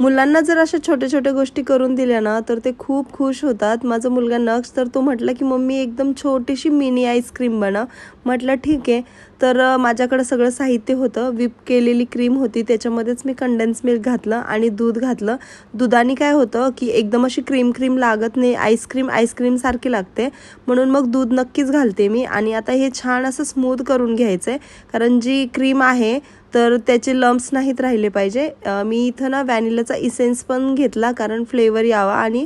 मुलांना जर अशा छोट्या-छोट्या गोष्टी करून दिल्या ना, तर ते खूप खुश होतात. माझा मुलगा नक्स तर तो म्हटला, की "मम्मी एकदम छोटीशी मिनी आईस्क्रीम बनव." म्हटलं ठीक आहे. तर माझ्याकडे सगळं साहित्य होतं. व्हिप केलेली क्रीम होती, त्याच्यामध्येच मी कंडेन्स मिल्क घातलं आणि दूध घातलं. दुधाने काय होतं, की एकदम अशी क्रीम लागत नाही. आईस्क्रीमसारखी लागते. म्हणून मग दूध नक्कीच घालते मी आणि आता हे छान असं स्मूथ करून घ्यायचं आहे. कारण जी क्रीम आहे तर त्याचे लम्प्स नाहीत राहिले पाहिजे. मी इथं ना व्हॅनिलाचा इसेन्स पण घेतला कारण फ्लेवर यावा आणि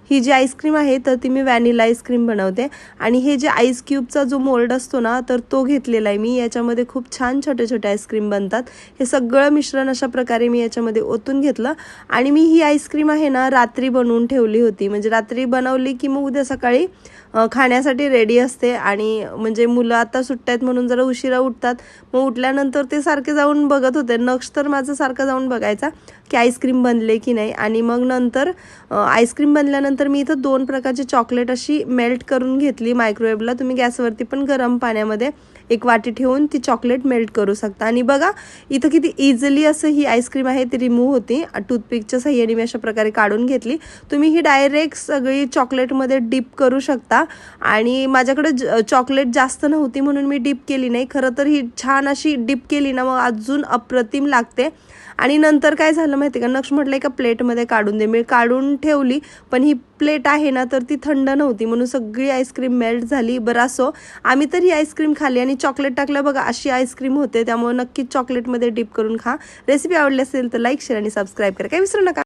ही जी आईस्क्रीम आहे तर ती मी व्हॅनिला आईस्क्रीम बनवते आणि हे जे आईस क्यूबचा जो मोल्ड असतो ना तर तो घेतलेला आहे मी. याच्यामध्ये खूप छान छोटे-छोटे आईस्क्रीम बनतात. हे सगळं मिश्रण अशा प्रकारे मी याच्यामध्ये ओतून घेतलं आणि मी ही आईस्क्रीम आहे ना रात्री बनवून ठेवली होती. म्हणजे रात्री बनवली की मग उद्या सकाळी खाण्यासाठी रेडी असते आणि म्हणजे मुलं आता सुट्ट्या आहेत म्हणून जरा उशिरा उठतात. मग उठल्यानंतर ते सारखे जाऊन बघत होते. नक्ष तर माझं सारखं जाऊन बघायचा की आईस्क्रीम बनले की नाही आणि मग नंतर आईस्क्रीम बनल्यानंतर मी इथं 2 प्रकारची चॉकलेट अशी मेल्ट करून घेतली मायक्रोवेव्हला. तुम्ही गॅसवरती पण गरम पाण्यामध्ये एक वाटी ठेवून ती चॉकलेट मेल्ट करू शकता आणि बघा इथं किती इझिली असं ही आईस्क्रीम आहे ती रिमूव्ह होती. टूथपिकच्या साहाय्याने मी अशा प्रकारे काढून घेतली. तुम्ही ही डायरेक्ट सगळी चॉकलेटमध्ये डिप करू शकता आणि माझ्याकडे चॉकलेट जास्त नव्हती म्हणून मी डिप केली नाही. खरं तर ही छान अशी डिप केली ना मग अजून अप्रतिम लागते. आणि नंतर काय झालं माहिती का, नक्ष म्हटलं एका प्लेटमध्ये काढून दे. मी काढून ठेवली पण ही प्लेट आहे ना तर ती थंड नव्हती म्हणून सगळी आईस्क्रीम मेल्ट झाली. बरं असो, आम्ही तर ही आईस्क्रीम खाल्ली आणि चॉकलेट टाकलं बघा अशी आईस्क्रीम होते. त्यामुळे नक्कीच चॉकलेटमध्ये डिप करून खा. रेसिपी आवडली असेल तर लाईक, शेअर आणि सबस्क्राईब करा काही विसरू नका.